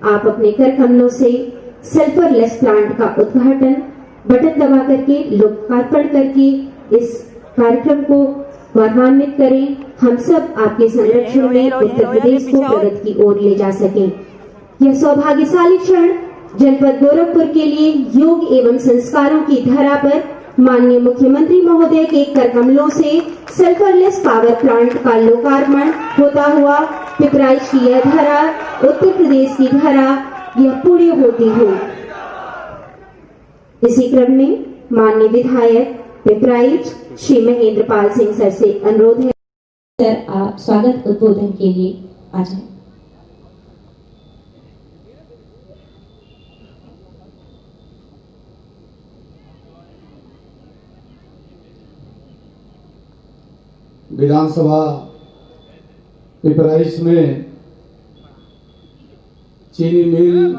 आप अपने कर कमलों से सल्फरलेस प्लांट का उद्घाटन बटन दबा करके लोकार्पण करके इस कार्यक्रम को गौरवान्वित करें। हम सब आपके संरक्षण में उत्तर प्रदेश को प्रगति की ओर ले जा सकें। यह सौभाग्यशाली क्षण जनपद गोरखपुर के लिए योग एवं संस्कारों की धरा पर माननीय मुख्यमंत्री महोदय के कर कमलों से सल्फरलेस पावर प्लांट का लोकार्पण होता हुआ पिपराइच की यह धरा उत्तर प्रदेश की धरा यह पूरी होती हो। इसी क्रम में माननीय विधायक पिपराइच श्री महेंद्र पाल सिंह सर से अनुरोध है, सर आप स्वागत उद्बोधन के लिए आ जाए। विधानसभा पिपराइच में चीनी मिल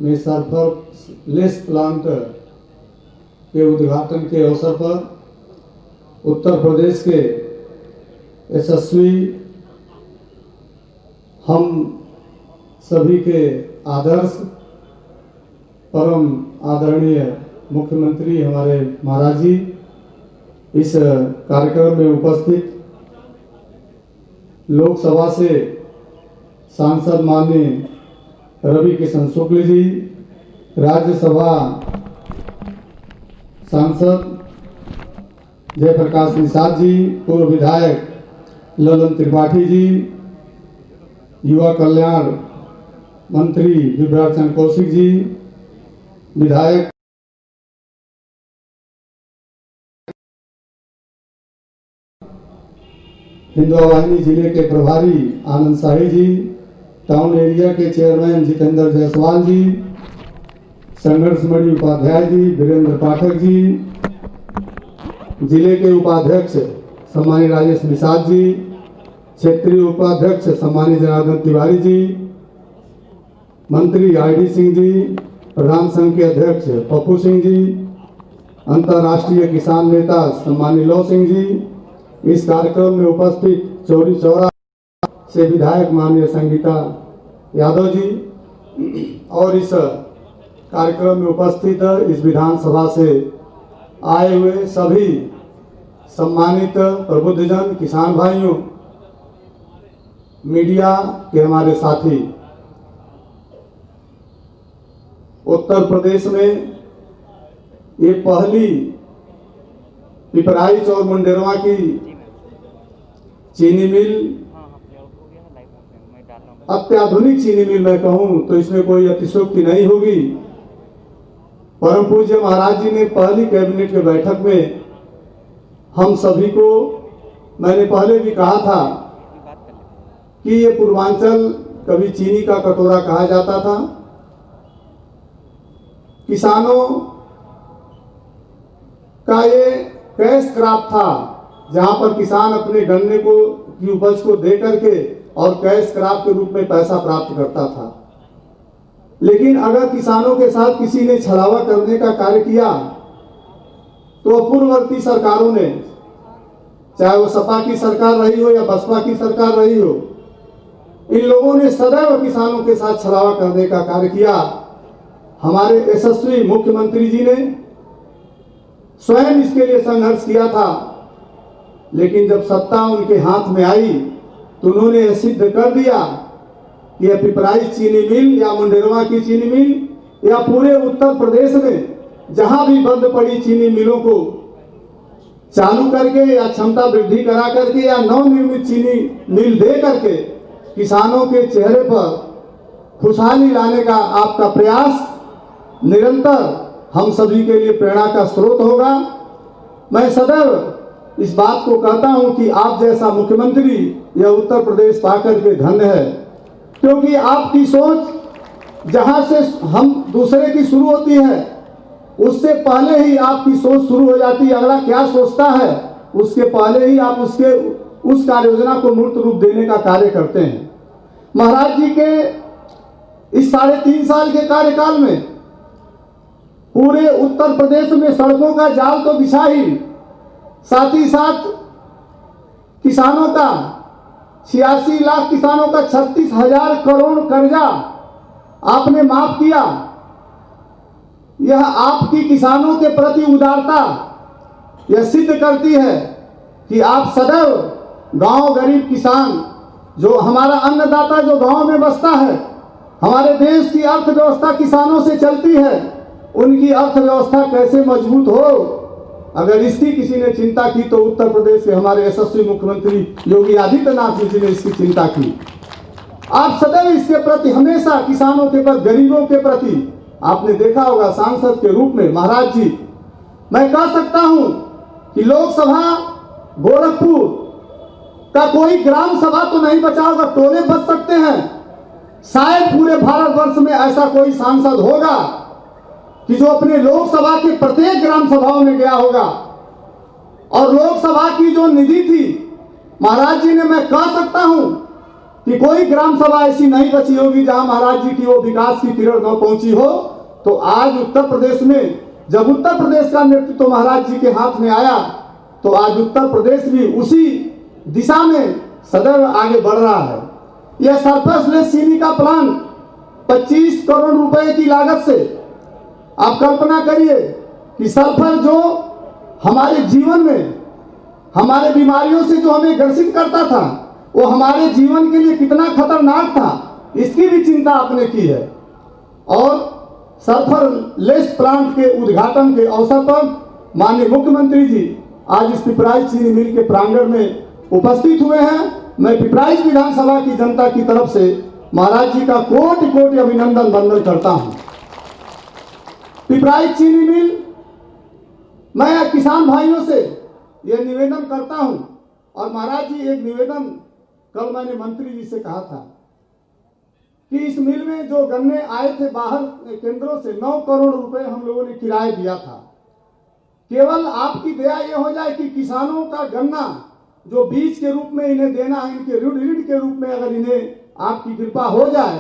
में सल्फरलेस प्लांट के उद्घाटन के अवसर पर उत्तर प्रदेश के यशस्वी हम सभी के आदर्श परम आदरणीय मुख्यमंत्री हमारे महाराज जी इस कार्यक्रम में उपस्थित लोकसभा से सांसद माननीय रवि किशन शुक्ल जी, राज्यसभा सांसद जयप्रकाश निषाद जी, पूर्व विधायक ललन त्रिपाठी जी, युवा कल्याण मंत्री विभ्राट चंद्र कौशिक जी, विधायक हिंदुआ वाहिनी जिले के प्रभारी आनंद शाही जी, टाउन एरिया के चेयरमैन जितेंद्र जायसवाल जी, संघर्षमणि उपाध्याय जी, वीरेंद्र पाठक जी, जिले के उपाध्यक्ष सम्मानीय राजेश निषाद जी, क्षेत्रीय उपाध्यक्ष सम्मानीय जनार्दन तिवारी जी, मंत्री आईडी सिंह जी, प्रधान संघ के अध्यक्ष पप्पू सिंह जी, अंतर्राष्ट्रीय किसान नेता सम्मानीय लौ सिंह जी, इस कार्यक्रम में उपस्थित चौरी चौरा से विधायक माननीय संगीता यादव जी और इस कार्यक्रम में उपस्थित इस विधानसभा से आए हुए सभी सम्मानित प्रबुद्धजन, किसान भाइयों, मीडिया के हमारे साथी, उत्तर प्रदेश में ये पहली पिपराइच और मुंडेरवा की चीनी मिल, अत्याधुनिक चीनी मिल मैं कहूं तो इसमें कोई अतिशयोक्ति नहीं होगी। परम पूज्य महाराज जी ने पहली कैबिनेट की बैठक में हम सभी को, मैंने पहले भी कहा था कि ये पूर्वांचल कभी चीनी का कटोरा कहा जाता था। किसानों का ये कैश क्रॉप था जहां पर किसान अपने गन्ने को की उपज को दे करके और कैश क्रॉप के रूप में पैसा प्राप्त करता था। लेकिन अगर किसानों के साथ किसी ने छलावा करने का कार्य किया तो पूर्ववर्ती सरकारों ने, चाहे वो सपा की सरकार रही हो या बसपा की सरकार रही हो, इन लोगों ने सदैव किसानों के साथ छलावा करने का कार्य किया। हमारे यशस्वी मुख्यमंत्री जी ने स्वयं इसके लिए संघर्ष किया था, लेकिन जब सत्ता उनके हाथ में आई तो उन्होंने यह सिद्ध कर दिया कि यह पिपराइच चीनी मिल या मुंडेरवा की चीनी मिल या पूरे उत्तर प्रदेश में जहां भी बंद पड़ी चीनी मिलों को चालू करके या क्षमता वृद्धि करा करके या नवनिर्मित चीनी मिल दे करके किसानों के चेहरे पर खुशहाली लाने का आपका प्रयास निरंतर हम सभी के लिए प्रेरणा का स्रोत होगा। मैं सदैव इस बात को कहता हूं कि आप जैसा मुख्यमंत्री यह उत्तर प्रदेश पाकर के धन्य है, क्योंकि आपकी सोच जहां से हम दूसरे की शुरू होती है उससे पहले ही आपकी सोच शुरू हो जाती है। अगला क्या सोचता है उसके पहले ही आप उस कार्य योजना को मूर्त रूप देने का कार्य करते हैं। महाराज जी के इस 3.5 साल के कार्यकाल में पूरे उत्तर प्रदेश में सड़कों का जाल तो बिछा ही, साथ ही साथ किसानों का 86 लाख किसानों का 36,000 करोड़ कर्जा आपने माफ किया। यह आपकी किसानों के प्रति उदारता यह सिद्ध करती है कि आप सदैव गांव गरीब किसान, जो हमारा अन्नदाता जो गांव में बसता है, हमारे देश की अर्थव्यवस्था किसानों से चलती है, उनकी अर्थव्यवस्था कैसे मजबूत हो, अगर इसकी किसी ने चिंता की तो उत्तर प्रदेश के हमारे यशस्वी मुख्यमंत्री योगी आदित्यनाथ जी ने इसकी चिंता की। आप सदैव इसके प्रति, हमेशा किसानों के प्रति, गरीबों के प्रति, आपने देखा होगा सांसद के रूप में महाराज जी, मैं कह सकता हूं कि लोकसभा गोरखपुर का कोई ग्राम सभा तो नहीं बचा होगा, टोले बच सकते हैं, शायद पूरे भारतवर्ष में ऐसा कोई सांसद होगा कि जो अपने लोकसभा के प्रत्येक ग्राम सभाओं में गया होगा। और लोकसभा की जो निधि थी महाराज जी ने, मैं कह सकता हूं कि कोई ग्राम सभा ऐसी नहीं बची होगी जहां महाराज जी की वो विकास की किरण न पहुंची हो। तो आज उत्तर प्रदेश में जब उत्तर प्रदेश का नेतृत्व तो महाराज जी के हाथ में आया, तो आज उत्तर प्रदेश भी उसी दिशा में सदैव आगे बढ़ रहा है। यह सरफेस चीनी का प्लांट 25 करोड़ रुपए की लागत से, आप कल्पना करिए कि सल्फर जो हमारे जीवन में, हमारे बीमारियों से जो हमें ग्रसित करता था, वो हमारे जीवन के लिए कितना खतरनाक था, इसकी भी चिंता आपने की है। और सल्फर लेस प्लांट के उद्घाटन के अवसर पर माननीय मुख्यमंत्री जी आज इस पिपराइच चीनी मिल के प्रांगण में उपस्थित हुए हैं। मैं पिपराइच विधानसभा की जनता की तरफ से महाराज जी का कोटि कोटि अभिनंदन वंदन करता हूं। पिपराइच चीनी मिल, मैं किसान भाइयों से यह निवेदन करता हूं, और महाराज जी एक निवेदन कल मैंने मंत्री जी से कहा था कि इस मिल में जो गन्ने आए थे बाहर केंद्रों से 9 करोड़ रुपए हम लोगों ने किराया दिया था। केवल आपकी दया ये हो जाए कि किसानों का गन्ना जो बीज के रूप में इन्हें देना है, इनके ऋण के रूप में अगर इन्हें आपकी कृपा हो जाए,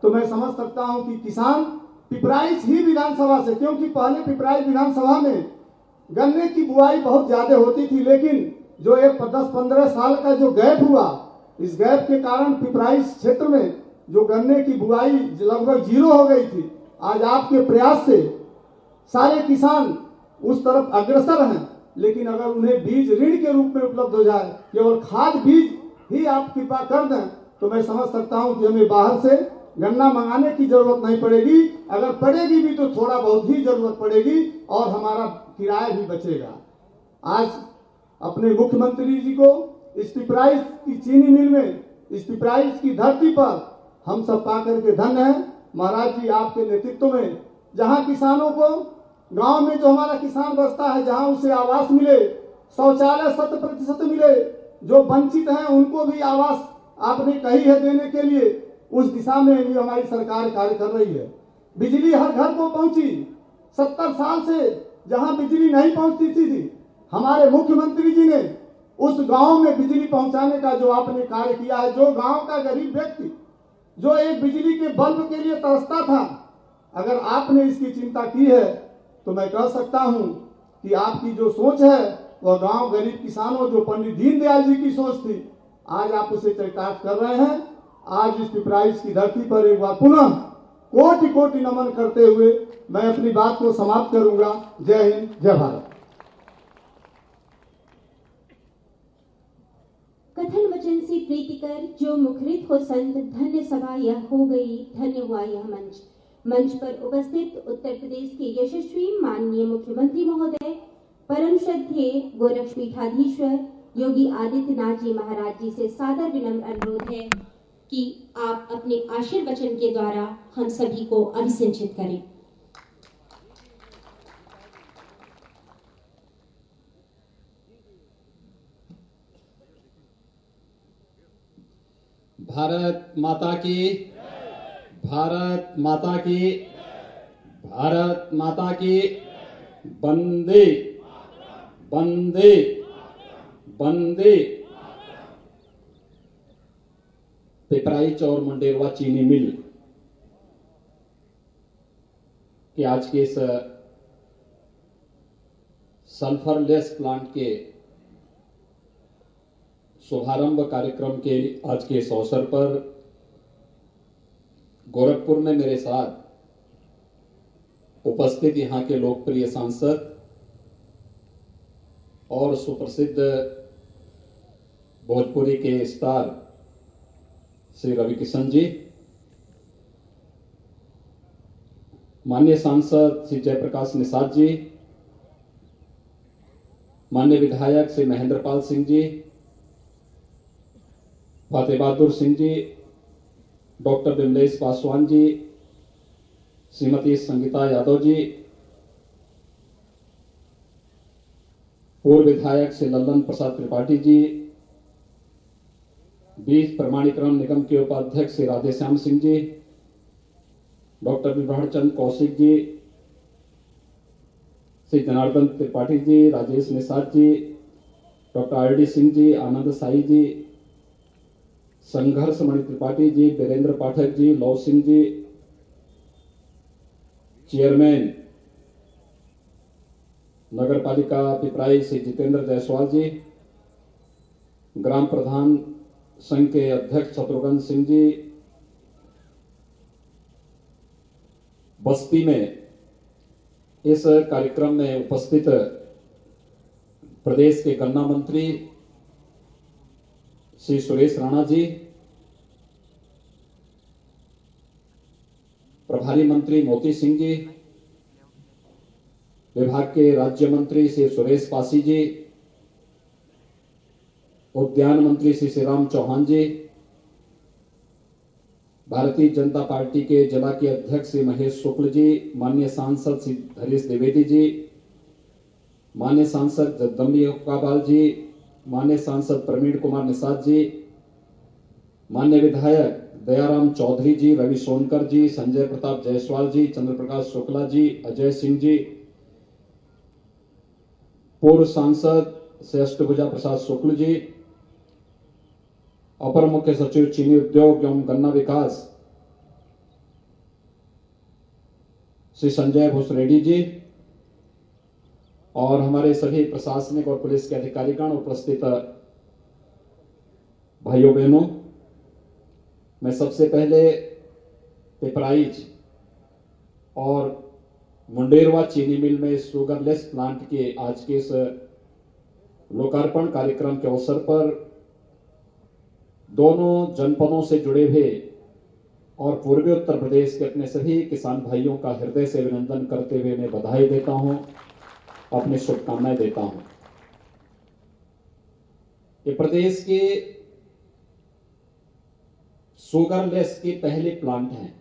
तो मैं समझ सकता हूं कि किसान पिपराइच ही विधानसभा से, क्योंकि पहले पिपराइच विधानसभा में गन्ने की बुआई बहुत ज्यादा होती थी, लेकिन जो एक 10-15 साल का जो गैप हुआ, इस गैप के कारण पिपराइच क्षेत्र में जो गन्ने की बुआई लगभग 0 हो गई थी। आज आपके प्रयास से सारे किसान उस तरफ अग्रसर हैं, लेकिन अगर उन्हें बीज ऋण के रूप में उपलब्ध हो जाए, केवल खाद बीज ही आप कृपा कर दें, तो मैं समझ सकता हूं कि हमें बाहर से गन्ना मंगाने की जरूरत नहीं पड़ेगी। अगर पड़ेगी भी तो थोड़ा बहुत ही जरूरत पड़ेगी और हमारा किराया भी बचेगा। आज अपने मुख्यमंत्री जी को इस पिपराइच की चीनी मिल में, इस पिपराइच की धरती पर हम सब पाकर के धन्य हैं। महाराज जी आपके नेतृत्व में जहां किसानों को, गांव में जो हमारा किसान बसता है, जहां उसे आवास मिले, शौचालय 100% मिले, जो वंचित हैं उनको भी आवास आपने कही है देने के लिए, उस दिशा में भी हमारी सरकार कार्य कर रही है। बिजली हर घर को पहुंची। 70 साल से जहां बिजली नहीं पहुंचती थी, हमारे मुख्यमंत्री जी ने उस गांव में बिजली पहुंचाने का जो आपने कार्य किया है, जो गांव का गरीब व्यक्ति जो एक बिजली के बल्ब के लिए तरसता था, अगर आपने इसकी चिंता की है, तो मैं कह सकता हूं कि आपकी जो सोच है वह गांव गरीब किसानों, जो पंडित दीनदयाल जी की सोच थी, आज आप उसे चरितार्थ कर रहे हैं। आज इस पिपराइच की धरती पर एक बार पुनः कोटि कोटि नमन करते हुए मैं अपनी बात को समाप्त करूंगा। जय हिंद, जय भारत। कथन वचन से प्रीति कर जो मुखरित हो संत, धन्य सभा यह हो गई, धन्य हुआ यह मंच। मंच पर उपस्थित उत्तर प्रदेश के यशस्वी माननीय मुख्यमंत्री महोदय, परम श्रद्धेय गोरक्षपीठाधीश्वर योगी आदित्यनाथ जी महाराज जी से सादर विनम्र अनुरोध है कि आप अपने आशीर्वचन के द्वारा हम सभी को अभिसिंचित करें। भारत माता की, भारत माता की, भारत माता की, वंदे वंदे वंदे। पिपराइच और मंडेरवा चीनी मिल के आज के इस सल्फरलेस प्लांट के शुभारंभ कार्यक्रम के आज के इस अवसर पर गोरखपुर में मेरे साथ उपस्थित यहाँ के लोकप्रिय सांसद और सुप्रसिद्ध भोजपुरी के स्टार श्री रवि किशन जी, माननीय सांसद श्री जयप्रकाश निषाद जी, माननीय विधायक श्री महेंद्र पाल सिंह जी, फतेह बहादुर सिंह जी, डॉक्टर विमलेश पासवान जी, श्रीमती संगीता यादव जी, पूर्व विधायक श्री लल्लन प्रसाद त्रिपाठी जी, बीज प्रमाणीकरण निगम के उपाध्यक्ष श्री राधेश्याम सिंह जी, डॉक्टर विभा चंद कौशिक जी, श्री जनार्दन त्रिपाठी जी, राजेश निषाद जी, डॉक्टर आर.डी. सिंह जी, आनंद साई जी, संघर्ष मणि त्रिपाठी जी, वीरेंद्र पाठक जी, लव सिंह जी, चेयरमैन नगर पालिका पिपराई श्री जितेंद्र जायसवाल जी, ग्राम प्रधान संघ के अध्यक्ष शत्रुघ्न सिंह जी, बस्ती में इस कार्यक्रम में उपस्थित प्रदेश के गन्ना मंत्री श्री सुरेश राणा जी, प्रभारी मंत्री मोती सिंह जी, विभाग के राज्य मंत्री श्री सुरेश पासी जी, उद्यान मंत्री श्री श्रीराम चौहान जी, भारतीय जनता पार्टी के जिला के अध्यक्ष श्री महेश शुक्ल जी, माननीय सांसद श्री हरीश द्विवेदी जी, माननीय सांसद जगदम्बी काबाल जी, माननीय सांसद प्रवीण कुमार निषाद जी, माननीय विधायक दयाराम चौधरी जी, रवि सोनकर जी, संजय प्रताप जायसवाल जी, चंद्रप्रकाश शुक्ला जी, अजय सिंह जी, पूर्व सांसद श्री अष्टभुजा प्रसाद शुक्ल जी, अपर मुख्य सचिव चीनी उद्योग एवं गन्ना विकास श्री संजय भूसरेड्डी जी, और हमारे सभी प्रशासनिक और पुलिस के अधिकारीगण, उपस्थित भाइयों बहनों, मैं सबसे पहले पिपराइच और मुंडेरवा चीनी मिल में शुगरलेस प्लांट के आज के इस लोकार्पण कार्यक्रम के अवसर पर दोनों जनपदों से जुड़े हुए और पूर्वी उत्तर प्रदेश के अपने सभी किसान भाइयों का हृदय से अभिनंदन करते हुए मैं बधाई देता हूं, अपनी शुभकामनाएं देता हूं। ये प्रदेश के शुगरलेस के पहले प्लांट हैं,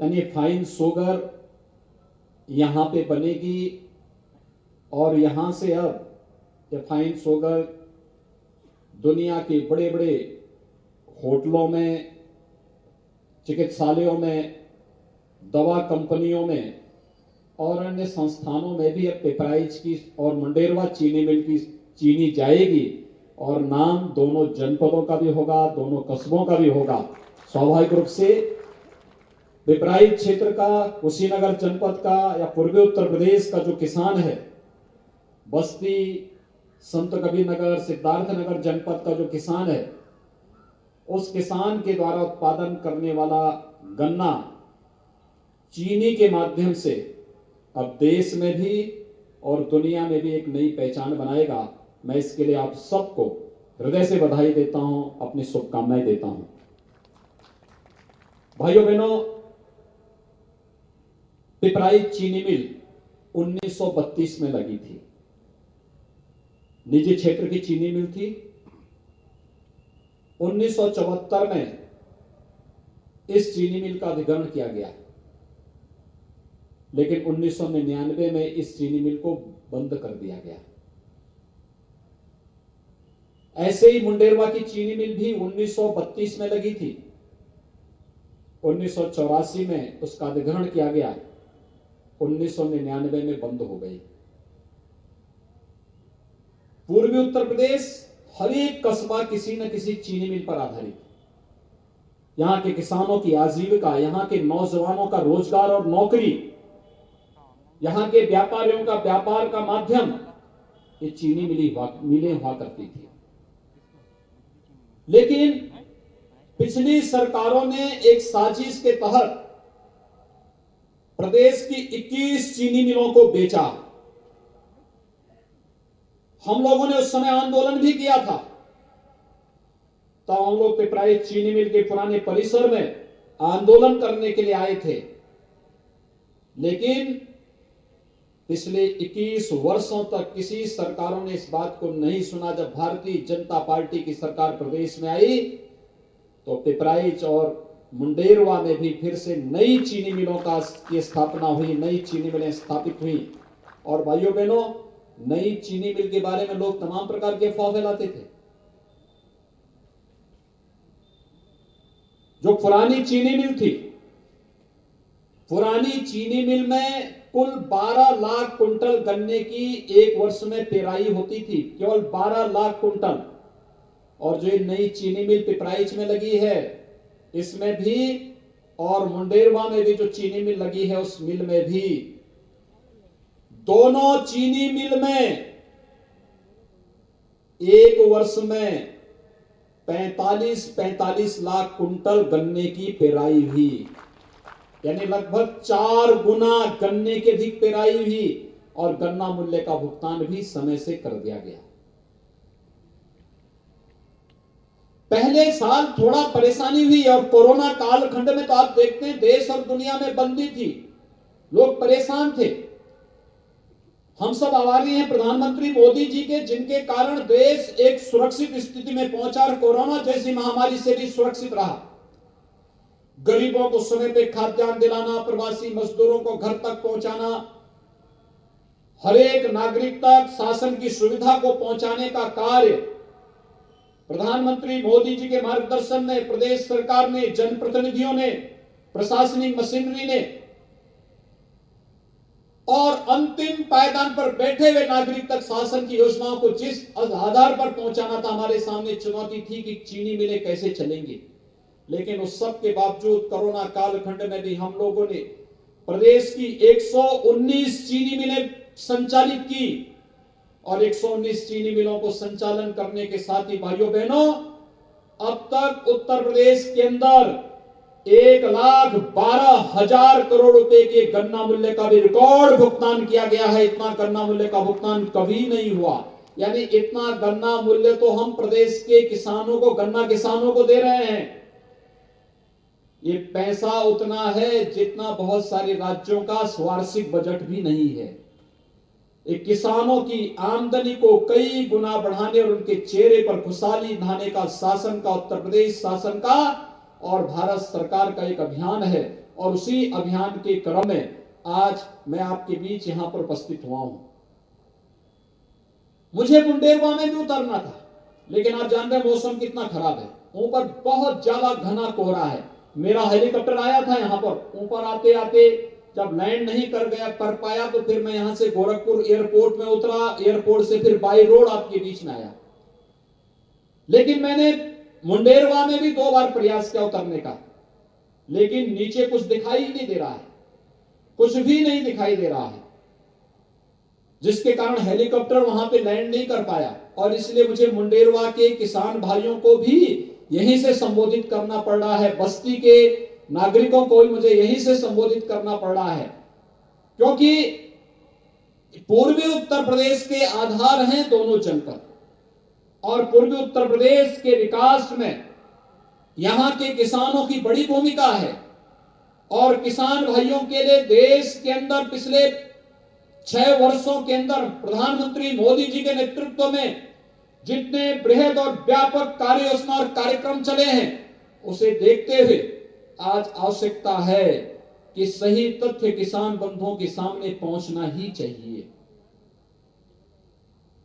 यानी फाइन शुगर यहां पे बनेगी और यहां से अब ये फाइन शुगर दुनिया के बड़े बड़े होटलों में, चिकित्सालयों में, दवा कंपनियों में और अन्य संस्थानों में भी अब पिपराइच की और मुंडेरवा चीनी मिल की चीनी जाएगी और नाम दोनों जनपदों का भी होगा, दोनों कस्बों का भी होगा। स्वाभाविक रूप से पिपराइच क्षेत्र का, कुशीनगर जनपद का या पूर्वी उत्तर प्रदेश का जो किसान है, बस्ती, संत कबीर नगर, सिद्धार्थ नगर जनपद का जो किसान है, उस किसान के द्वारा उत्पादन करने वाला गन्ना चीनी के माध्यम से अब देश में भी और दुनिया में भी एक नई पहचान बनाएगा। मैं इसके लिए आप सबको हृदय से बधाई देता हूं, अपनी शुभकामनाएं देता हूं। भाइयों बहनों, पिपराइच चीनी मिल 1932 में लगी थी, निजी क्षेत्र की चीनी मिल थी। 1974 में इस चीनी मिल का अधिग्रहण किया गया, लेकिन 1999 में इस चीनी मिल को बंद कर दिया गया। ऐसे ही मुंडेरवा की चीनी मिल भी 1932 में लगी थी, 1984 में उसका अधिग्रहण किया गया, 1999 में बंद हो गई। पूर्वी उत्तर प्रदेश हर एक कस्बा किसी न किसी चीनी मिल पर आधारित। यहां के किसानों की आजीविका, यहां के नौजवानों का रोजगार और नौकरी, यहां के व्यापारियों का व्यापार का माध्यम ये चीनी मिलें हुआ करती थी। लेकिन पिछली सरकारों ने एक साजिश के तहत प्रदेश की 21 चीनी मिलों को बेचा। हम लोगों ने उस समय आंदोलन भी किया था। तब हम लोग पिपराइच चीनी मिल के पुराने परिसर में आंदोलन करने के लिए आए थे, लेकिन पिछले 21 वर्षों तक किसी सरकारों ने इस बात को नहीं सुना। जब भारतीय जनता पार्टी की सरकार प्रदेश में आई तो पिपराइच और मुंडेरवा में भी फिर से नई चीनी मिलों की स्थापना हुई, नई चीनी मिलें स्थापित हुई। और भाइयों बहनों, नई चीनी मिल के बारे में लोग तमाम प्रकार के अफवाह फैलाते थे। जो पुरानी चीनी मिल थी, पुरानी चीनी मिल में कुल 12 लाख कुंटल गन्ने की एक वर्ष में पेराई होती थी, केवल 12 लाख कुंटल। और जो नई चीनी मिल पिपराइच में लगी है, इसमें भी और मुंडेरवा में भी जो चीनी मिल लगी है, उस मिल में भी, दोनों चीनी मिल में एक वर्ष में 45 लाख कुंटल गन्ने की पेराई हुई, यानी लगभग 4 गुना गन्ने की अधिक पेराई हुई। और गन्ना मूल्य का भुगतान भी समय से कर दिया गया। पहले साल थोड़ा परेशानी हुई और कोरोना कालखंड में तो आप देखते हैं देश और दुनिया में बंदी थी, लोग परेशान थे। हम सब आभारी हैं प्रधानमंत्री मोदी जी के, जिनके कारण देश एक सुरक्षित स्थिति में पहुंचा और कोरोना जैसी महामारी से भी सुरक्षित रहा। गरीबों को समय पे खाद्यान्न दिलाना, प्रवासी मजदूरों को घर तक पहुंचाना, हर एक नागरिक तक शासन की सुविधा को पहुंचाने का कार्य प्रधानमंत्री मोदी जी के मार्गदर्शन में प्रदेश सरकार ने, जनप्रतिनिधियों ने, प्रशासनिक मशीनरी ने और अंतिम पायदान पर बैठे हुए नागरिक तक शासन की योजनाओं को जिस आधार पर पहुंचाना था, हमारे सामने चुनौती थी कि चीनी मिलें कैसे चलेंगी। लेकिन उस सब के बावजूद कोरोना कालखंड में भी हम लोगों ने प्रदेश की 119 चीनी मिलें संचालित की और 119 चीनी मिलों को संचालन करने के साथ ही भाइयों बहनों, अब तक उत्तर प्रदेश के अंदर 1,12,000 करोड़ रुपए के गन्ना मूल्य का भी रिकॉर्ड भुगतान किया गया है। इतना गन्ना मूल्य का भुगतान कभी नहीं हुआ, यानी इतना गन्ना मूल्य तो हम प्रदेश के किसानों को, गन्ना किसानों को दे रहे हैं। ये पैसा उतना है जितना बहुत सारे राज्यों का वार्षिक बजट भी नहीं है। एक किसानों की आमदनी को कई गुना बढ़ाने और उनके चेहरे पर खुशहाली लाने का शासन का, उत्तर प्रदेश शासन का और भारत सरकार का एक अभियान है। और उसी अभियान के क्रम में आज मैं आपके बीच यहां पर उपस्थित हुआ हूं। मुझे मुंडेरवा में भी उतरना था, लेकिन आप जानते हैं मौसम कितना खराब है, ऊपर बहुत ज्यादा घना कोहरा है। मेरा हेलीकॉप्टर आया था यहां पर, ऊपर आते आते जब लैंड नहीं कर पाया तो फिर मैं यहां से गोरखपुर एयरपोर्ट में उतरा, एयरपोर्ट से फिर बाई रोड आपके बीच में आया। लेकिन मैंने मुंडेरवा में भी 2 बार प्रयास किया उतरने का, लेकिन नीचे कुछ दिखाई नहीं दे रहा है, कुछ भी नहीं दिखाई दे रहा है, जिसके कारण हेलीकॉप्टर वहां पे लैंड नहीं कर पाया। और इसलिए मुझे मुंडेरवा के किसान भाइयों को भी यहीं से संबोधित करना पड़ रहा है, बस्ती के नागरिकों को भी मुझे यहीं से संबोधित करना पड़ रहा है, क्योंकि पूर्वी उत्तर प्रदेश के आधार हैं दोनों जनपद और पूर्वी उत्तर प्रदेश के विकास में यहां के किसानों की बड़ी भूमिका है। और किसान भाइयों के लिए देश के अंदर पिछले 6 वर्षों के अंदर प्रधानमंत्री मोदी जी के नेतृत्व में जितने बृहद और व्यापक कार्य योजना और कार्यक्रम चले हैं, उसे देखते हुए आज आवश्यकता है कि सही तथ्य किसान बंधुओं के सामने पहुंचना ही चाहिए।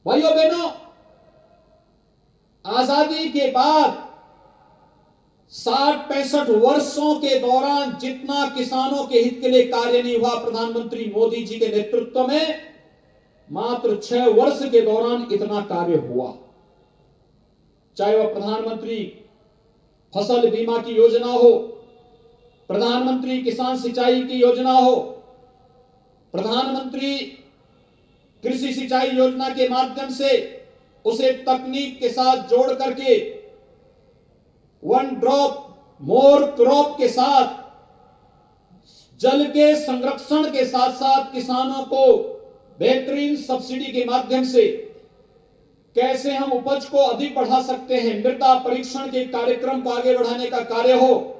भाइयों बहनों, आजादी के बाद 60-65 वर्षों के दौरान जितना किसानों के हित के लिए कार्य नहीं हुआ प्रधानमंत्री मोदी जी के नेतृत्व में, मात्र 6 वर्ष के दौरान इतना कार्य हुआ। चाहे वह प्रधानमंत्री फसल बीमा की योजना हो, प्रधानमंत्री किसान सिंचाई की योजना हो, प्रधानमंत्री कृषि सिंचाई योजना के माध्यम से उसे तकनीक के साथ जोड़ करके वन ड्रॉप मोर क्रॉप के साथ जल के संरक्षण के साथ साथ किसानों को बेहतरीन सब्सिडी के माध्यम से कैसे हम उपज को अधिक बढ़ा सकते हैं, मृदा परीक्षण के कार्यक्रम को आगे बढ़ाने का कार्य हो,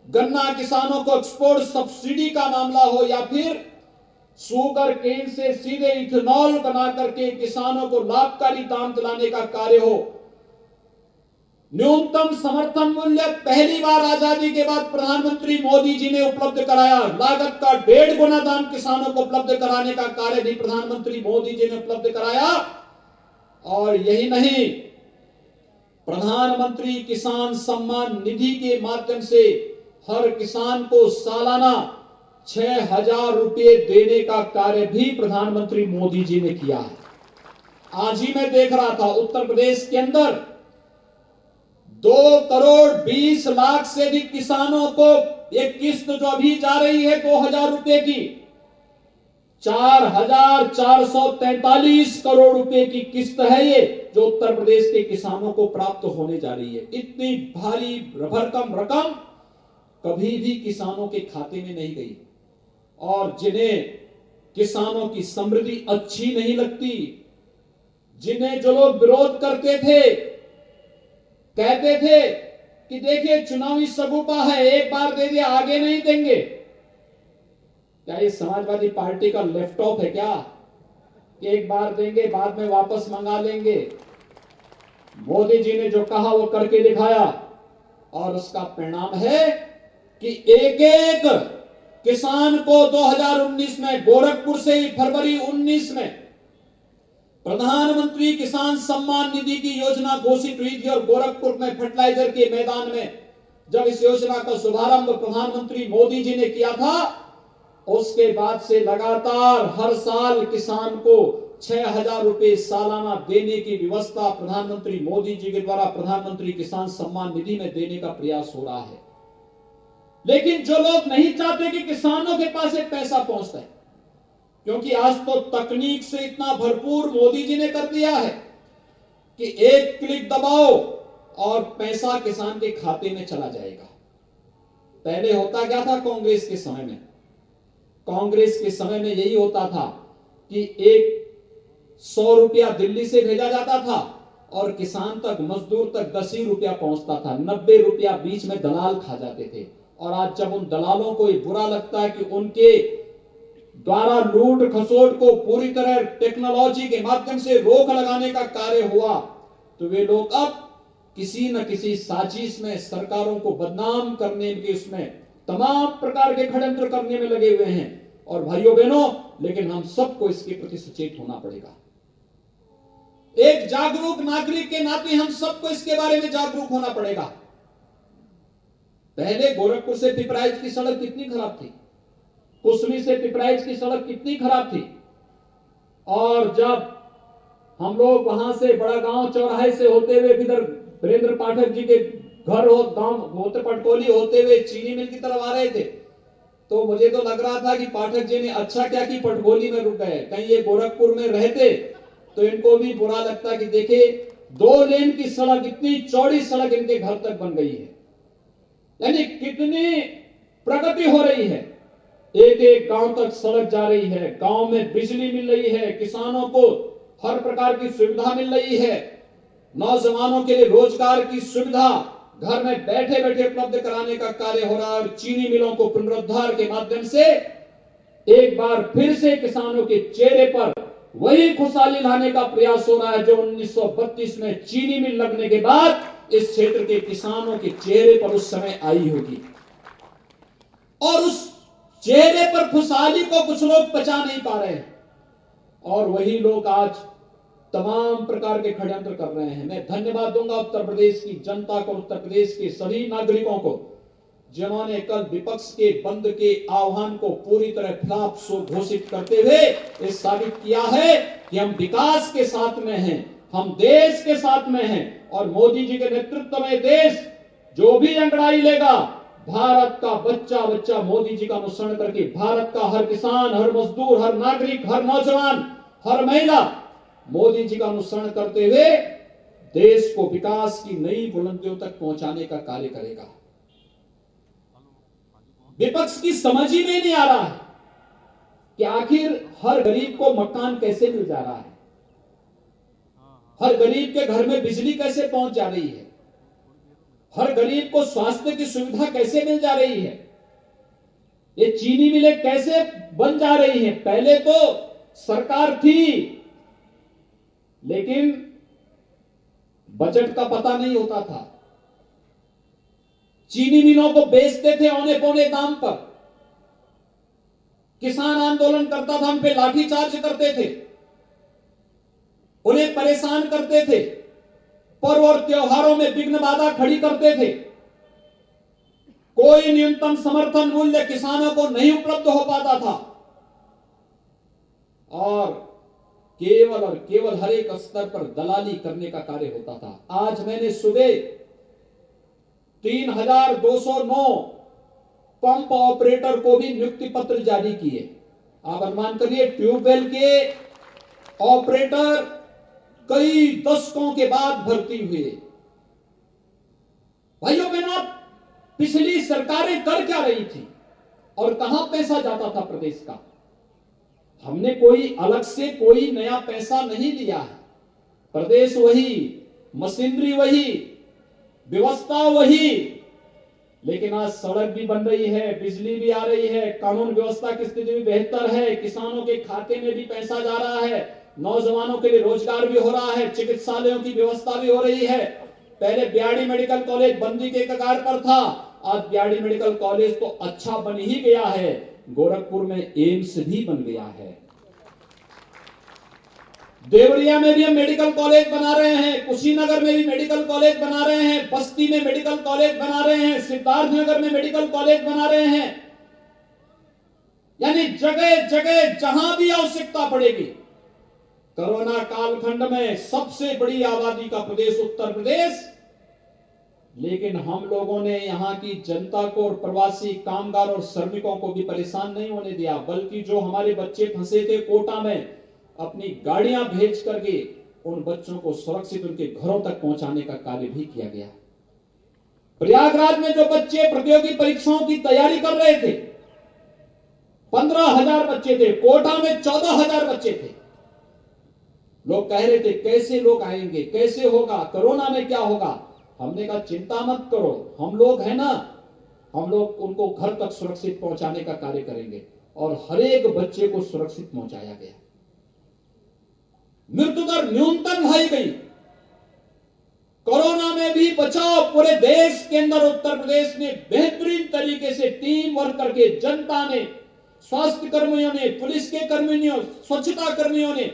गन्ना किसानों को एक्सपोर्ट सब्सिडी का मामला हो, या फिर शुगर केन से सीधे इथेनॉल बना करके किसानों को लाभकारी दाम दिलाने का कार्य हो, न्यूनतम समर्थन मूल्य पहली बार आजादी के बाद प्रधानमंत्री मोदी जी ने उपलब्ध कराया। लागत का 1.5 गुना दाम किसानों को उपलब्ध कराने का कार्य भी प्रधानमंत्री मोदी जी ने उपलब्ध कराया। और यही नहीं, प्रधानमंत्री किसान सम्मान निधि के माध्यम से हर किसान को सालाना 6,000 रुपए देने का कार्य भी प्रधानमंत्री मोदी जी ने किया है। आज ही मैं देख रहा था उत्तर प्रदेश के अंदर 2,20,00,000 से अधिक किसानों को एक किस्त जो अभी जा रही है 2,000 रुपए की, 4,443 करोड़ रुपए की किस्त है ये, जो उत्तर प्रदेश के किसानों को प्राप्त होने जा रही है। इतनी भारी भरकम रकम कभी भी किसानों के खाते में नहीं गई। और जिन्हें किसानों की समृद्धि अच्छी नहीं लगती, जिन्हें जो लोग विरोध करते थे, कहते थे कि देखिए चुनावी सगुफा है, एक बार दे दिया आगे नहीं देंगे, क्या ये समाजवादी पार्टी का लैपटॉप है क्या? एक बार देंगे बाद में वापस मंगा लेंगे। मोदी जी ने जो कहा वो करके दिखाया, और उसका परिणाम है कि एक एक किसान को 2019 में गोरखपुर से ही फरवरी 19 में प्रधानमंत्री किसान सम्मान निधि की योजना घोषित हुई थी। और गोरखपुर में फर्टिलाइजर के मैदान में जब इस योजना का शुभारंभ प्रधानमंत्री मोदी जी ने किया था, उसके बाद से लगातार हर साल किसान को 6,000 रुपए सालाना देने की व्यवस्था प्रधानमंत्री मोदी जी के द्वारा प्रधानमंत्री किसान सम्मान निधि में देने का प्रयास हो रहा है। लेकिन जो लोग नहीं चाहते कि किसानों के पास एक पैसा पहुंचता है, क्योंकि आज तो तकनीक से इतना भरपूर मोदी जी ने कर दिया है कि एक क्लिक दबाओ और पैसा किसान के खाते में चला जाएगा। पहले होता क्या था कांग्रेस के समय में? कांग्रेस के समय में यही होता था कि एक 100 रुपया दिल्ली से भेजा जाता था और किसान तक, मजदूर तक 10 ही रुपया पहुंचता था, 90 रुपया बीच में दलाल खा जाते थे। और आज जब उन दलालों को ये बुरा लगता है कि उनके द्वारा लूट खसोट को पूरी तरह टेक्नोलॉजी के माध्यम से रोक लगाने का कार्य हुआ, तो वे लोग अब किसी न किसी साजिश में सरकारों को बदनाम करने के, उसमें तमाम प्रकार के षड्यंत्र करने में लगे हुए हैं। और भाइयों बहनों, लेकिन हम सबको इसके प्रति सचेत होना पड़ेगा। एक जागरूक नागरिक के नाते हम सबको इसके बारे में जागरूक होना पड़ेगा। पहले गोरखपुर से पिपराइच की सड़क कितनी खराब थी, कुसमी से पिपराइच की सड़क कितनी खराब थी, और जब हम लोग वहां से बड़ा गांव चौराहे से होते हुए इधर वीरेंद्र पाठक जी के घर हो गांव मोत्र पटकोली होते हुए चीनी मिल की तरफ आ रहे थे, तो मुझे तो लग रहा था कि पाठक जी ने अच्छा क्या कि पटकोली में रुक गए। कहीं ये गोरखपुर में रहते तो इनको भी बुरा लगता कि देखे 2 लेन की सड़क, इतनी चौड़ी सड़क इनके घर तक बन गई है। यानी कितनी प्रगति हो रही है, एक एक गांव तक सड़क जा रही है, गांव में बिजली मिल रही है, किसानों को हर प्रकार की सुविधा मिल रही है, नौजवानों के लिए रोजगार की सुविधा घर में बैठे बैठे उपलब्ध कराने का कार्य हो रहा है। और चीनी मिलों को पुनरुद्धार के माध्यम से एक बार फिर से किसानों के चेहरे पर वही खुशहाली लाने का प्रयास हो रहा है जो 1932 में चीनी मिल लगने के बाद इस क्षेत्र के किसानों के चेहरे पर उस समय आई होगी। और उस चेहरे पर खुशहाली को कुछ लोग पचा नहीं पा रहे हैं, और वही लोग आज तमाम प्रकार के षड्यंत्र कर रहे हैं। मैं धन्यवाद दूंगा उत्तर प्रदेश की जनता को, उत्तर प्रदेश के सभी नागरिकों को, जिन्होंने कल विपक्ष के बंद के आह्वान को पूरी तरह खिलाफ सो घोषित करते हुए ये साबित किया है कि हम विकास के साथ में हैं, हम देश के साथ में हैं, और मोदी जी के नेतृत्व में देश जो भी अंगड़ाई लेगा, भारत का बच्चा बच्चा मोदी जी का अनुसरण करके, भारत का हर किसान, हर मजदूर, हर नागरिक, हर नौजवान, हर महिला मोदी जी का अनुसरण करते हुए देश को विकास की नई बुलंदियों तक पहुंचाने का कार्य करेगा। विपक्ष की समझ ही में नहीं आ रहा है कि आखिर हर गरीब को मकान कैसे मिल जा रहा है, हर गरीब के घर में बिजली कैसे पहुंच जा रही है, हर गरीब को स्वास्थ्य की सुविधा कैसे मिल जा रही है, ये चीनी मिलें कैसे बन जा रही है। पहले तो सरकार थी लेकिन बजट का पता नहीं होता था, चीनी मिलों को बेचते थे औने पौने दाम पर, किसान आंदोलन करता था, हम पे लाठीचार्ज करते थे, उन्हें परेशान करते थे, पर्व और त्योहारों में विघ्न बाधा खड़ी करते थे, कोई न्यूनतम समर्थन मूल्य किसानों को नहीं उपलब्ध हो पाता था और केवल हर एक स्तर पर दलाली करने का कार्य होता था। आज मैंने सुबह 3209 पंप ऑपरेटर को भी नियुक्ति पत्र जारी किए। आप अनुमान करिए, ट्यूबवेल के ऑपरेटर कई दशकों के बाद भर्ती हुए। भाइयों बहनों, पिछली सरकारें कर क्या रही थी और कहां पैसा जाता था प्रदेश का? हमने कोई अलग से कोई नया पैसा नहीं लिया है, प्रदेश वही, मशीनरी वही, व्यवस्था वही, लेकिन आज सड़क भी बन रही है, बिजली भी आ रही है, कानून व्यवस्था की स्थिति भी बेहतर है, किसानों के खाते में भी पैसा जा रहा है, नौजवानों के लिए रोजगार भी हो रहा है, चिकित्सालयों की व्यवस्था भी हो रही है। पहले बीआरडी मेडिकल कॉलेज बंदी के कगार पर था, आज बीआरडी मेडिकल कॉलेज तो अच्छा बन ही गया है, गोरखपुर में एम्स भी बन गया है, देवरिया में भी हम मेडिकल कॉलेज बना रहे हैं, कुशीनगर में भी मेडिकल कॉलेज बना रहे हैं, बस्ती में मेडिकल कॉलेज बना रहे हैं, सिद्धार्थनगर में मेडिकल कॉलेज बना रहे हैं। यानी जगह जगह जहां भी आवश्यकता पड़ेगी। कोरोना कालखंड में सबसे बड़ी आबादी का प्रदेश उत्तर प्रदेश, लेकिन हम लोगों ने यहां की जनता को और प्रवासी कामगार और श्रमिकों को भी परेशान नहीं होने दिया, बल्कि जो हमारे बच्चे फंसे थे कोटा में, अपनी गाड़ियां भेज करके उन बच्चों को सुरक्षित उनके घरों तक पहुंचाने का कार्य भी किया गया। प्रयागराज में जो बच्चे प्रतियोगी परीक्षाओं की तैयारी कर रहे थे, 15,000 बच्चे थे, कोटा में 14,000 बच्चे थे। लोग कह रहे थे कैसे लोग आएंगे, कैसे होगा, कोरोना में क्या होगा। हमने कहा चिंता मत करो, हम लोग हैं ना, हम लोग उनको घर तक सुरक्षित पहुंचाने का कार्य करेंगे और हर एक बच्चे को सुरक्षित पहुंचाया गया। मृत्यु दर न्यूनतम लाई गई, कोरोना में भी बचाव पूरे देश के अंदर उत्तर प्रदेश ने बेहतरीन तरीके से टीम वर्क करके, जनता ने, स्वास्थ्य कर्मियों ने, पुलिस के कर्मियों, स्वच्छता कर्मियों ने,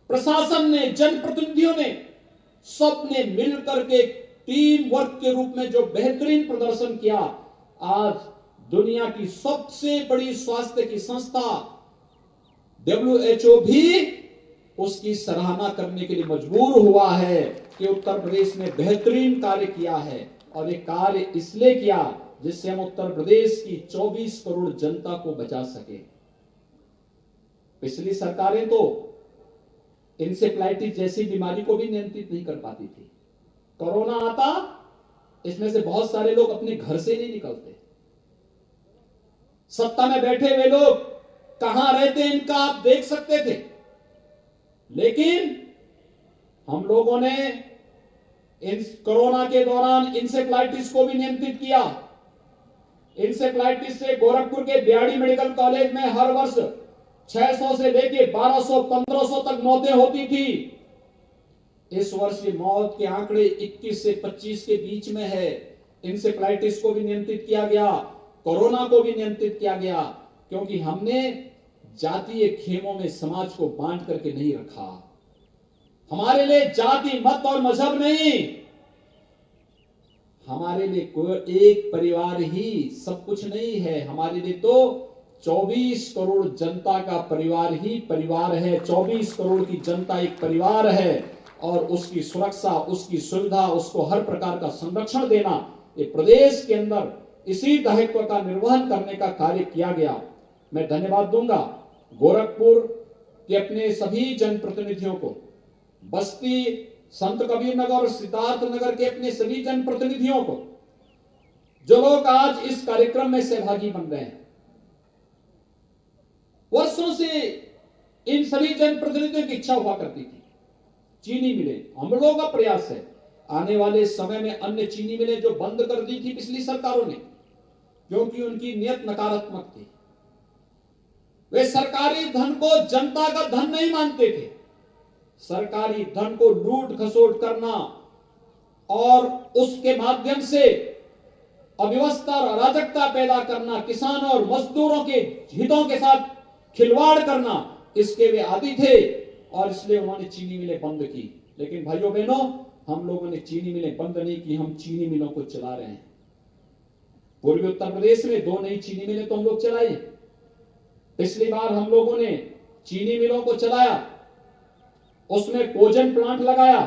प्रशासन ने, जनप्रतिनिधियों ने, सबने मिलकर के टीम वर्क के रूप में जो बेहतरीन प्रदर्शन किया, आज दुनिया की सबसे बड़ी स्वास्थ्य की संस्था WHO भी उसकी सराहना करने के लिए मजबूर हुआ है कि उत्तर प्रदेश ने बेहतरीन कार्य किया है। और ये कार्य इसलिए किया जिससे हम उत्तर प्रदेश की 24 करोड़ जनता को बचा सके। पिछली सरकारें तो इंसेफ्लाइटिस जैसी बीमारी को भी नियंत्रित नहीं कर पाती थी। कोरोना आता, इसमें से बहुत सारे लोग अपने घर से नहीं निकलते। सत्ता में बैठे हुए लोग कहां रहते इनका आप देख सकते थे, लेकिन हम लोगों ने कोरोना के दौरान इंसेफ्लाइटिस को भी नियंत्रित किया। इंसेफ्लाइटिस से गोरखपुर के बीआरडी मेडिकल कॉलेज में हर वर्ष 600 से लेके 1200-1500 तक मौतें होती थी। इस वर्ष ये मौत के आंकड़े 21 से 25 के बीच में है। इंसेफ्लाइटिस को भी नियंत्रित किया गया, कोरोना को भी नियंत्रित किया गया, क्योंकि हमने जातीय खेमों में समाज को बांट करके नहीं रखा। हमारे लिए जाति, मत और मजहब नहीं, हमारे लिए कोई एक परिवार ही सब कुछ नहीं है। हमारे लिए तो 24 करोड़ जनता का परिवार ही परिवार है। 24 करोड़ की जनता एक परिवार है और उसकी सुरक्षा, उसकी सुविधा, उसको हर प्रकार का संरक्षण देना, ये प्रदेश के अंदर इसी दायित्व का निर्वहन करने का कार्य किया गया। मैं धन्यवाद दूंगा गोरखपुर के अपने सभी जनप्रतिनिधियों को, बस्ती, संत कबीर नगर और सिद्धार्थ नगर के अपने सभी जनप्रतिनिधियों को, जो लोग आज इस कार्यक्रम में सहभागी बन रहे हैं। वर्षों से इन सभी जनप्रतिनिधियों की इच्छा हुआ करती थी चीनी मिलें। हम लोगों का प्रयास है आने वाले समय में अन्य चीनी मिलें जो बंद कर दी थी पिछली सरकारों ने, क्योंकि उनकी नियत नकारात्मक थी। वे सरकारी धन को जनता का धन नहीं मानते थे। सरकारी धन को लूट खसोट करना और उसके माध्यम से अव्यवस्था और अराजकता पैदा करना, किसानों और मजदूरों के हितों के साथ खिलवाड़ करना, इसके वे आदी थे और इसलिए उन्होंने चीनी मिलें बंद की। लेकिन भाइयों बहनों, हम लोगों ने चीनी मिलें बंद नहीं की, हम चीनी मिलों को चला रहे हैं। पूर्वी उत्तर प्रदेश में 2 नई चीनी मिलें तो हम लोग चलाए। पिछली बार हम लोगों ने चीनी मिलों को चलाया, उसमें कोजन प्लांट लगाया,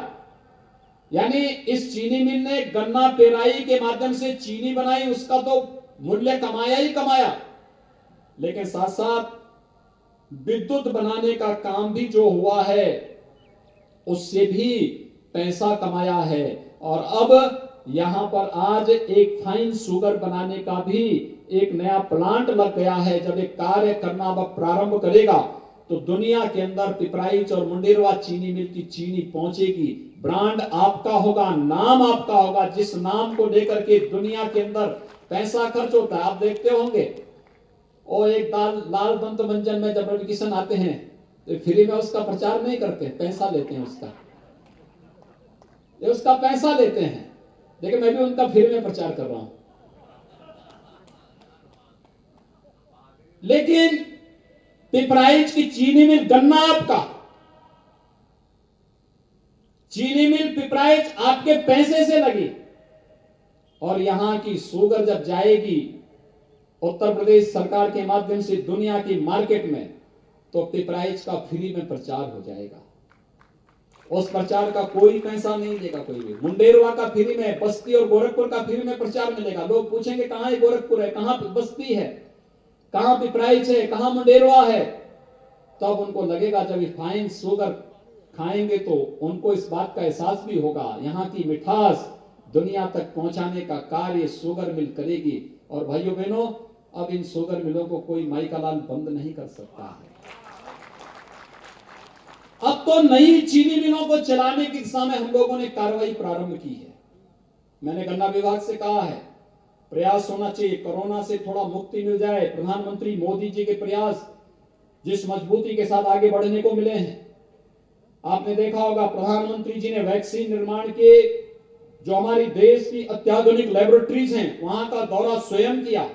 यानी इस चीनी मिल ने गन्ना पेराई के माध्यम से चीनी बनाई, उसका तो मूल्य कमाया ही कमाया, लेकिन साथ साथ विद्युत बनाने का काम भी जो हुआ है उससे भी पैसा कमाया है। और अब यहां पर आज एक फाइन शुगर बनाने का भी एक नया प्लांट लग गया है। जब एक कार्य करना अब प्रारंभ करेगा तो दुनिया के अंदर पिपराइच और मुंडेरवा चीनी मिल की चीनी पहुंचेगी। ब्रांड आपका होगा, नाम आपका होगा, जिस नाम को लेकर के दुनिया के अंदर पैसा खर्च होता है। आप देखते होंगे और एक लाल दंत मंजन में जब रवि किशन आते हैं तो फ्री में उसका प्रचार नहीं करते, पैसा लेते हैं उसका, ये उसका पैसा लेते हैं। देखिए, मैं भी उनका फ्री में प्रचार कर रहा हूं। लेकिन पिपराइच की चीनी मिल गन्ना आपका, चीनी मिल पिपराइच आपके पैसे से लगी, और यहां की शुगर जब जाएगी उत्तर प्रदेश सरकार के माध्यम से दुनिया की मार्केट में, तो पिपराइच का फ्री में प्रचार हो जाएगा। उस प्रचार का कोई पैसा नहीं देगा कोई भी। मुंडेरवा का फ्री में, बस्ती और गोरखपुर का फ्री में प्रचार मिलेगा। लोग पूछेंगे कहां है गोरखपुर है, कहां बस्ती है, कहां पिपराइच है, कहां मुंडेरवा है। तब उनको लगेगा, जब रिफाइंड शुगर खाएंगे तो उनको इस बात का एहसास भी होगा, यहां की मिठास दुनिया तक पहुंचाने का कार्य शुगर मिल करेगी। और भाइयों बहनों, अब इन शुगर मिलों को कोई माई का लाल बंद नहीं कर सकता है। अब तो नई चीनी मिलों को चलाने की दिशा में हम लोगों ने कार्रवाई प्रारंभ की है। मैंने गन्ना विभाग से कहा है, प्रयास होना चाहिए, कोरोना से थोड़ा मुक्ति मिल जाए। प्रधानमंत्री मोदी जी के प्रयास जिस मजबूती के साथ आगे बढ़ने को मिले हैं, आपने देखा होगा प्रधानमंत्री जी ने वैक्सीन निर्माण के जो हमारी देश की अत्याधुनिक लेबोरेटरीज हैं वहां का दौरा स्वयं किया,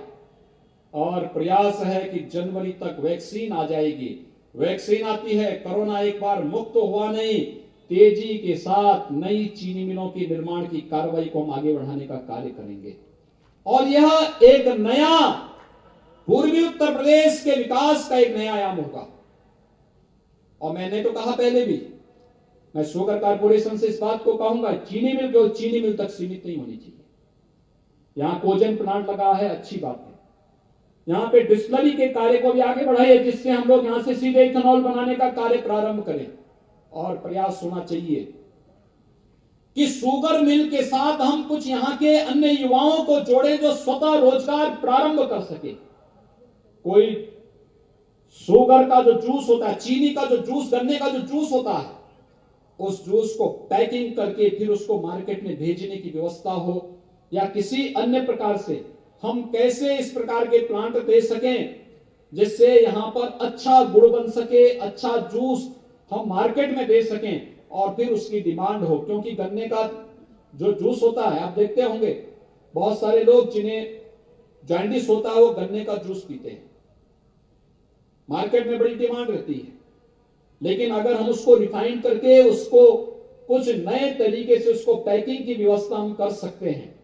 और प्रयास है कि जनवरी तक वैक्सीन आ जाएगी। वैक्सीन आती है, कोरोना एक बार मुक्त हुआ नहीं, तेजी के साथ नई चीनी मिलों के निर्माण की कार्रवाई को हम आगे बढ़ाने का कार्य करेंगे। और यह एक नया पूर्वी उत्तर प्रदेश के विकास का एक नया आयाम होगा। और मैंने तो कहा पहले भी, मैं शुगर कारपोरेशन से इस बात को कहूंगा, चीनी मिल केवल चीनी मिल तक सीमित नहीं होनी चाहिए। यहां कोजन प्लांट लगा है, अच्छी बात है। यहां पे डिस्टिलरी के कार्य को भी आगे बढ़ाइए, जिससे हम लोग यहां से सीधे इथेनॉल बनाने का कार्य प्रारंभ करें। और प्रयास होना चाहिए कि शुगर मिल के साथ हम कुछ यहां के अन्य युवाओं को जोड़ें जो स्वतः रोजगार प्रारंभ कर सके। कोई शुगर का जो जूस होता है, चीनी का जो जूस, गन्ने का जो जूस होता है, उस जूस को पैकिंग करके फिर उसको मार्केट में भेजने की व्यवस्था हो, या किसी अन्य प्रकार से हम कैसे इस प्रकार के प्लांट दे सकें जिससे यहां पर अच्छा गुड़ बन सके, अच्छा जूस हम मार्केट में दे सकें और फिर उसकी डिमांड हो। क्योंकि गन्ने का जो जूस होता है, आप देखते होंगे बहुत सारे लोग जिन्हें जॉन्डिस होता है वो गन्ने का जूस पीते हैं, मार्केट में बड़ी डिमांड रहती है। लेकिन अगर हम उसको रिफाइन करके उसको कुछ नए तरीके से उसको पैकिंग की व्यवस्था हम कर सकते हैं,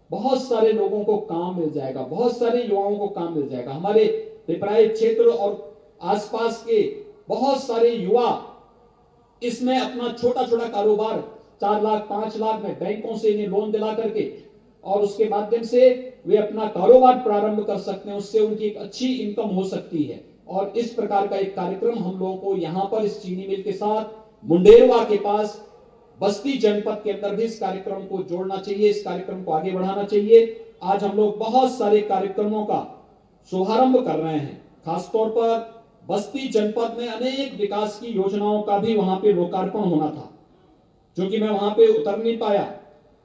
बहुत सारे लोगों को काम मिल जाएगा, बहुत सारे युवाओं को काम मिल जाएगा। हमारे पिपराइच क्षेत्र और आसपास के बहुत सारे युवा इसमें अपना छोटा छोटा कारोबार 4 लाख 5 लाख में बैंकों से इन्हें लोन दिला करके और उसके माध्यम से वे अपना कारोबार प्रारंभ कर सकते हैं, उससे उनकी एक अच्छी इनकम हो सकती है। और इस प्रकार का एक कार्यक्रम हम लोगों को यहां पर इस चीनी मिल के साथ मुंडेरवा के पास बस्ती जनपद के अंदर भी इस कार्यक्रम को जोड़ना चाहिए, इस कार्यक्रम को आगे बढ़ाना चाहिए। आज हम लोग बहुत सारे कार्यक्रमों का शुभारंभ कर रहे हैं। खासतौर पर बस्ती जनपद में अनेक विकास की योजनाओं का भी वहां पे लोकार्पण होना था, जो कि मैं वहां पे उतर नहीं पाया,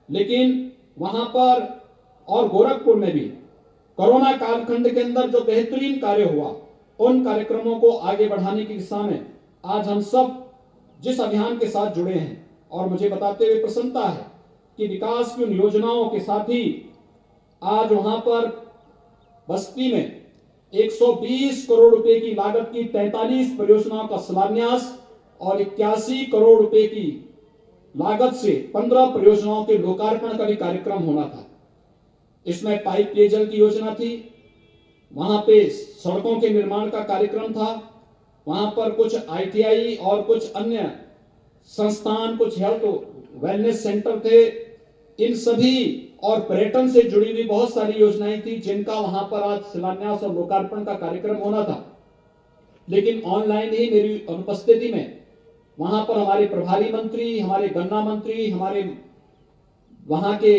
लेकिन वहां पर और गोरखपुर में भी कोरोना कालखंड के अंदर जो बेहतरीन कार्य हुआ, उन कार्यक्रमों को आगे बढ़ाने की दिशा में आज हम सब जिस अभियान के साथ जुड़े हैं, और मुझे बताते हुए प्रसन्नता है कि विकास की उन योजनाओं के साथ ही आज वहां पर बस्ती में 120 करोड़ रुपए की लागत की 43 परियोजनाओं का शिलान्यास और 81 करोड़ रुपए की लागत से 15 परियोजनाओं के लोकार्पण का भी कार्यक्रम होना था। इसमें पाइप पेयजल की योजना थी, वहां पे सड़कों के निर्माण का कार्यक्रम था, वहां पर कुछ ITI और कुछ अन्य संस्थान, कुछ हेल्थ वेलनेस सेंटर थे, इन सभी और पर्यटन से जुड़ी हुई बहुत सारी योजनाएं थी जिनका वहां पर आज शिलान्यास और लोकार्पण का कार्यक्रम होना था। लेकिन ऑनलाइन ही मेरी अनुपस्थिति में वहां पर हमारे प्रभारी मंत्री, हमारे गन्ना मंत्री, हमारे वहां के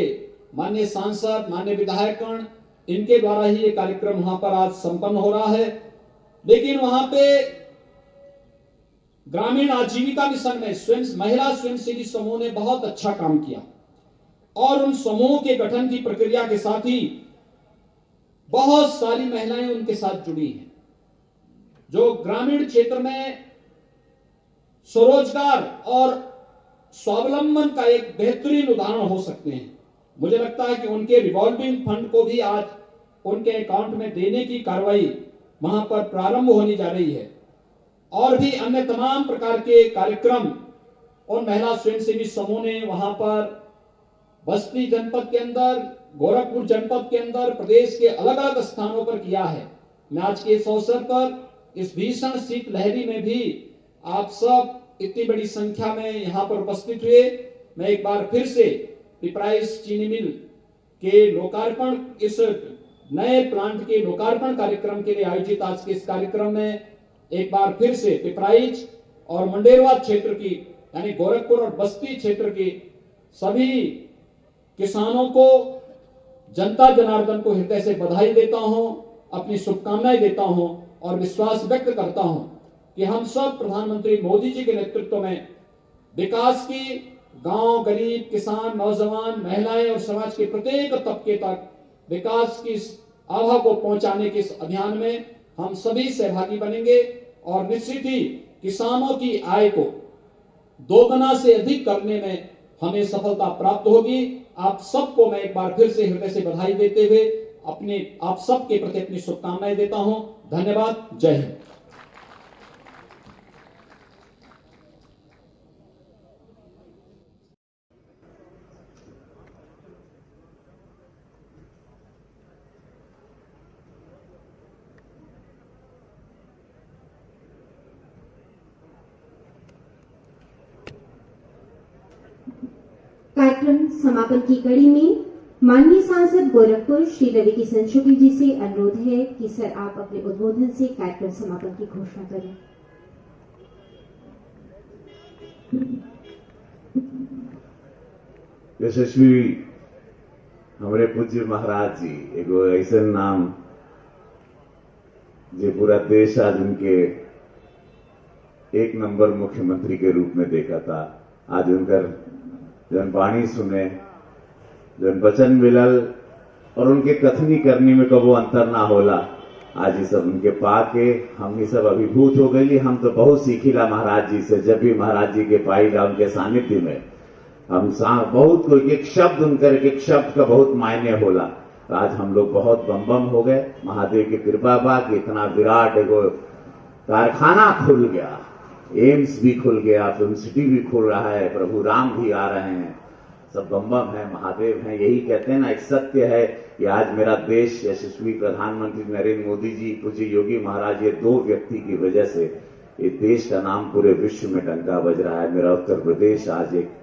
माननीय सांसद, माननीय विधायकगण, इनके द्वारा ही ये कार्यक्रम वहां पर आज संपन्न हो रहा है। लेकिन वहां पे ग्रामीण आजीविका मिशन में महिला स्वयंसेवी समूह ने बहुत अच्छा काम किया और उन समूह के गठन की प्रक्रिया के साथ ही बहुत सारी महिलाएं उनके साथ जुड़ी हैं, जो ग्रामीण क्षेत्र में स्वरोजगार और स्वावलंबन का एक बेहतरीन उदाहरण हो सकते हैं। मुझे लगता है कि उनके रिवॉल्विंग फंड को भी आज उनके अकाउंट में देने की कार्रवाई वहां पर प्रारंभ होने जा रही है, और भी अन्य तमाम प्रकार के कार्यक्रम उन महिला स्वयंसेवी समूह ने वहां पर बस्ती जनपद के अंदर, गोरखपुर जनपद के अंदर, प्रदेश के अलग अलग स्थानों पर किया है। मैं आज के इस अवसर पर इस भीषण शीत लहरी में भी आप सब इतनी बड़ी संख्या में यहां पर उपस्थित हुए, मैं एक बार फिर से पिपराइस चीनी मिल के लोकार्पण, इस नए प्लांट के लोकार्पण कार्यक्रम के लिए आयोजित आज के इस कार्यक्रम में एक बार फिर से पिपराइच और मुंडेरवा क्षेत्र की, यानी गोरखपुर और बस्ती क्षेत्र की सभी किसानों को, जनता जनार्दन को हृदय से बधाई देता हूं, अपनी शुभकामनाएं देता हूं और विश्वास व्यक्त करता हूं कि हम सब प्रधानमंत्री मोदी जी के नेतृत्व में विकास की, गांव, गरीब, किसान, नौजवान, महिलाएं और समाज के प्रत्येक तबके तक विकास की आभा को पहुंचाने के इस अभियान में हम सभी सहभागी बनेंगे और निश्चित ही किसानों की आय को दोगुना से अधिक करने में हमें सफलता प्राप्त होगी। आप सबको मैं एक बार फिर से हृदय से बधाई देते हुए आप सबके प्रति अपनी शुभकामनाएं देता हूं। धन्यवाद। जय हिंद। कार्यक्रम समापन की कड़ी में माननीय सांसद गोरखपुर श्री रवि किशन शुक्ल जी से अनुरोध है कि सर आप अपने उद्बोधन से कार्यक्रम समापन की घोषणा करें। यशस्वी हमारे पूज्य महाराज जी एगो ऐसा नाम जो पूरा देश आज उनके एक नंबर मुख्यमंत्री के रूप में देखा था। आज उनकर जन वाणी सुने, जन वचन मिलल और उनके कथनी करनी में कबो अंतर ना होला। आज ये सब उनके पाके हम ये सब अभिभूत हो गई। हम तो बहुत सीखीला महाराज जी से, जब भी महाराज जी के पाईला उनके सानिध्य में हम बहुत कोई एक शब्द उनकर एक शब्द का बहुत मायने होला। आज हम लोग बहुत बम बम हो गए। महादेव की कृपा बा कि इतना विराट एगो कारखाना खुल गया, एम्स भी खुल गया, फिल्म सिटी भी खुल रहा है, प्रभु राम भी आ रहे हैं, सब बम बम है, महादेव हैं। यही कहते हैं ना, एक सत्य है कि आज मेरा देश यशस्वी प्रधानमंत्री नरेंद्र मोदी जी, पूज्य योगी महाराज, ये दो व्यक्ति की वजह से ये देश का नाम पूरे विश्व में डंका बज रहा है। मेरा उत्तर प्रदेश आज एक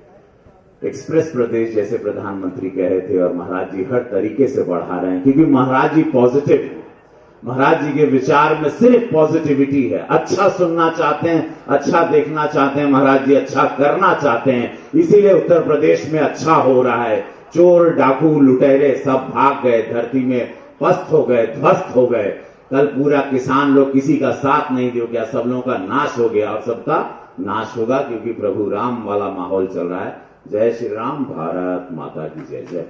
एक्सप्रेस प्रदेश जैसे प्रधानमंत्री कह रहे थे और महाराज जी हर तरीके से बढ़ा रहे हैं, क्योंकि महाराज जी पॉजिटिव हैं। महाराज जी के विचार में सिर्फ पॉजिटिविटी है। अच्छा सुनना चाहते हैं, अच्छा देखना चाहते हैं, महाराज जी अच्छा करना चाहते हैं, इसीलिए उत्तर प्रदेश में अच्छा हो रहा है। चोर डाकू लुटेरे सब भाग गए, धरती में पस्त हो गए, ध्वस्त हो गए। कल पूरा किसान लोग किसी का साथ नहीं दो गया, सब लोगों का नाश हो गया और सबका नाश होगा, क्योंकि प्रभु राम वाला माहौल चल रहा है। जय श्री राम, भारत माता की जय जय।